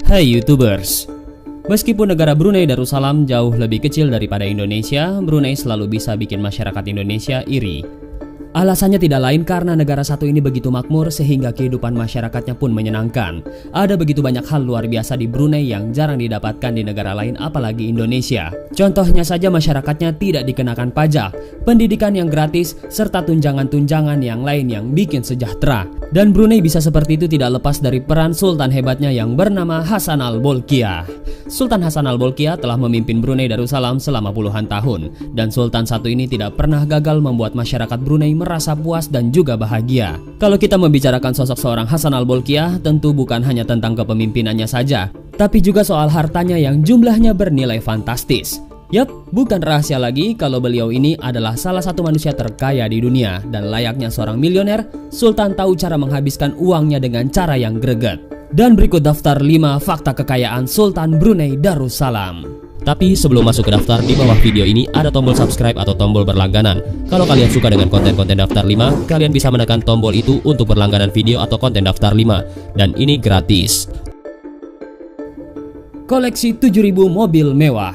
Hai YouTubers, meskipun negara Brunei Darussalam jauh lebih kecil daripada Indonesia, Brunei selalu bisa bikin masyarakat Indonesia iri. Alasannya tidak lain karena negara satu ini begitu makmur sehingga kehidupan masyarakatnya pun menyenangkan. Ada begitu banyak hal luar biasa di Brunei yang jarang didapatkan di negara lain apalagi Indonesia. Contohnya saja masyarakatnya tidak dikenakan pajak, pendidikan yang gratis, serta tunjangan-tunjangan yang lain yang bikin sejahtera. Dan Brunei bisa seperti itu tidak lepas dari peran sultan hebatnya yang bernama Hassan Al-Bolkiah. Sultan Hassan Al-Bolkiah telah memimpin Brunei Darussalam selama puluhan tahun, dan sultan satu ini tidak pernah gagal membuat masyarakat Brunei merasa puas dan juga bahagia. Kalau kita membicarakan sosok seorang Hassan Al-Bolkiah, tentu bukan hanya tentang kepemimpinannya saja, tapi juga soal hartanya yang jumlahnya bernilai fantastis. Yap, bukan rahasia lagi kalau beliau ini adalah salah satu manusia terkaya di dunia, dan layaknya seorang milioner, Sultan tahu cara menghabiskan uangnya dengan cara yang greget. Dan berikut daftar 5 fakta kekayaan Sultan Brunei Darussalam. Tapi sebelum masuk ke daftar, di bawah video ini ada tombol subscribe atau tombol berlangganan. Kalau kalian suka dengan konten-konten daftar 5, kalian bisa menekan tombol itu untuk berlangganan video atau konten daftar 5. Dan ini gratis. Koleksi 7.000 mobil mewah.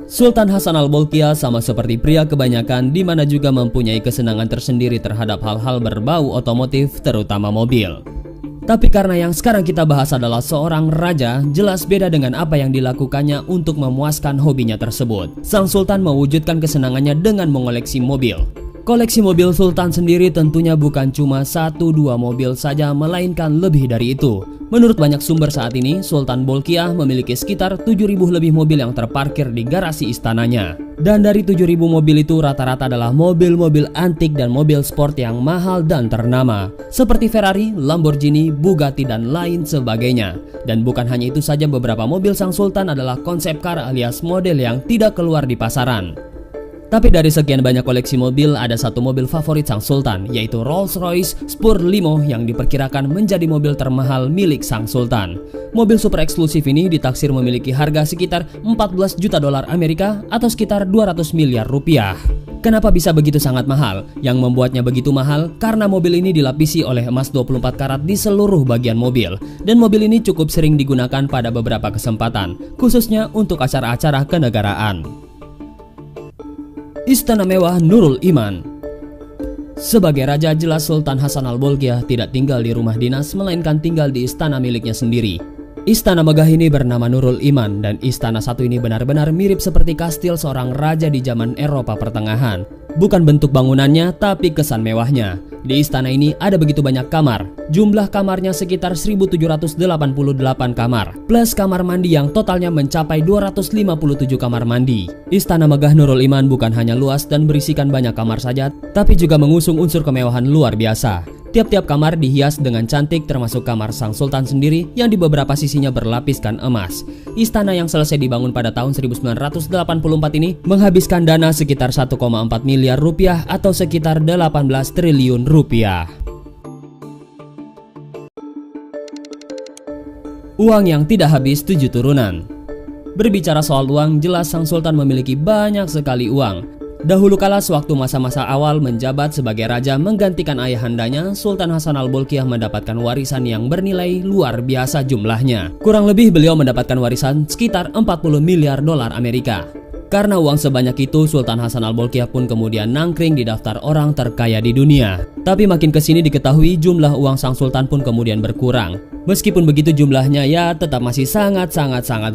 Sultan Hassan Al-Bolkiah sama seperti pria kebanyakan di mana juga mempunyai kesenangan tersendiri terhadap hal-hal berbau otomotif, terutama mobil. Tapi karena yang sekarang kita bahas adalah seorang raja, jelas beda dengan apa yang dilakukannya untuk memuaskan hobinya tersebut. Sang sultan mewujudkan kesenangannya dengan mengoleksi mobil. Koleksi mobil sultan sendiri tentunya bukan cuma 1-2 mobil saja, melainkan lebih dari itu. Menurut banyak sumber saat ini, Sultan Bolkiah memiliki sekitar 7.000 lebih mobil yang terparkir di garasi istananya. Dan dari 7.000 mobil itu rata-rata adalah mobil-mobil antik dan mobil sport yang mahal dan ternama, seperti Ferrari, Lamborghini, Bugatti, dan lain sebagainya. Dan bukan hanya itu saja, beberapa mobil sang sultan adalah konsep car alias model yang tidak keluar di pasaran. Tapi dari sekian banyak koleksi mobil, ada satu mobil favorit sang sultan, yaitu Rolls-Royce Spur Limo yang diperkirakan menjadi mobil termahal milik sang sultan. Mobil super eksklusif ini ditaksir memiliki harga sekitar 14 juta dolar Amerika atau sekitar 200 miliar rupiah. Kenapa bisa begitu sangat mahal? Yang membuatnya begitu mahal karena mobil ini dilapisi oleh emas 24 karat di seluruh bagian mobil. Dan mobil ini cukup sering digunakan pada beberapa kesempatan, khususnya untuk acara-acara kenegaraan. Istana Mewah Nurul Iman. Sebagai raja, jelas Sultan Hassan Al-Bolkiah tidak tinggal di rumah dinas, melainkan tinggal di istana miliknya sendiri. Istana megah ini bernama Nurul Iman, dan istana satu ini benar-benar mirip seperti kastil seorang raja di zaman Eropa Pertengahan. Bukan bentuk bangunannya, tapi kesan mewahnya. Di istana ini ada begitu banyak kamar. Jumlah kamarnya sekitar 1.788 kamar, plus kamar mandi yang totalnya mencapai 257 kamar mandi. Istana megah Nurul Iman bukan hanya luas dan berisikan banyak kamar saja, tapi juga mengusung unsur kemewahan luar biasa. Tiap-tiap kamar dihias dengan cantik, termasuk kamar sang sultan sendiri yang di beberapa sisinya berlapiskan emas. Istana yang selesai dibangun pada tahun 1984 ini menghabiskan dana sekitar 1,4 miliar rupiah atau sekitar 18 triliun rupiah. Uang yang tidak habis 7 turunan. Berbicara soal uang, jelas sang sultan memiliki banyak sekali uang. Dahulu kala sewaktu masa-masa awal menjabat sebagai raja menggantikan ayahandanya, Sultan Hassan Al-Bolkiah mendapatkan warisan yang bernilai luar biasa jumlahnya. Kurang lebih beliau mendapatkan warisan sekitar 40 miliar dolar Amerika. Karena uang sebanyak itu, Sultan Hassan Al-Bolkiah pun kemudian nangkring di daftar orang terkaya di dunia. Tapi makin kesini diketahui jumlah uang sang sultan pun kemudian berkurang. Meskipun begitu jumlahnya ya tetap masih sangat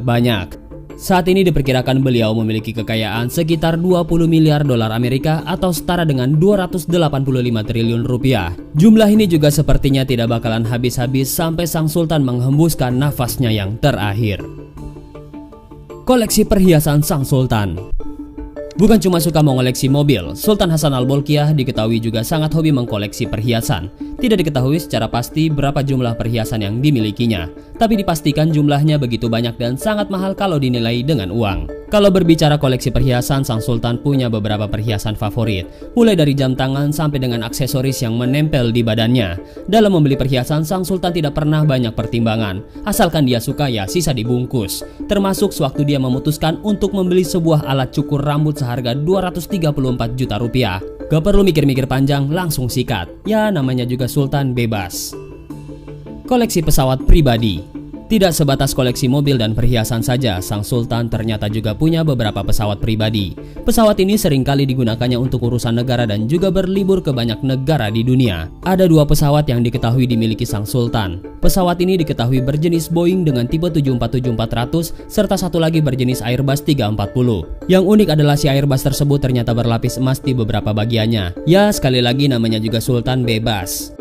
banyak. Saat ini diperkirakan beliau memiliki kekayaan sekitar 20 miliar dolar Amerika atau setara dengan 285 triliun rupiah. Jumlah ini juga sepertinya tidak bakalan habis-habis sampai sang sultan menghembuskan nafasnya yang terakhir. Koleksi perhiasan sang sultan. Bukan cuma suka mengoleksi mobil, Sultan Hassan Al-Bolkiah diketahui juga sangat hobi mengkoleksi perhiasan. Tidak diketahui secara pasti berapa jumlah perhiasan yang dimilikinya, tapi dipastikan jumlahnya begitu banyak dan sangat mahal kalau dinilai dengan uang. Kalau berbicara koleksi perhiasan, sang sultan punya beberapa perhiasan favorit, mulai dari jam tangan sampai dengan aksesoris yang menempel di badannya. Dalam membeli perhiasan, sang sultan tidak pernah banyak pertimbangan, asalkan dia suka ya sisa dibungkus. Termasuk sewaktu dia memutuskan untuk membeli sebuah alat cukur rambut seharga 234 juta rupiah. Gak perlu mikir-mikir panjang, langsung sikat. Ya namanya juga sultan bebas. Koleksi pesawat pribadi. Tidak sebatas koleksi mobil dan perhiasan saja, Sang Sultan ternyata juga punya beberapa pesawat pribadi. Pesawat ini seringkali digunakannya untuk urusan negara dan juga berlibur ke banyak negara di dunia. Ada 2 pesawat yang diketahui dimiliki Sang Sultan. Pesawat ini diketahui berjenis Boeing dengan tipe 747-400 serta satu lagi berjenis Airbus 340. Yang unik adalah si Airbus tersebut ternyata berlapis emas di beberapa bagiannya. Ya, sekali lagi namanya juga Sultan bebas.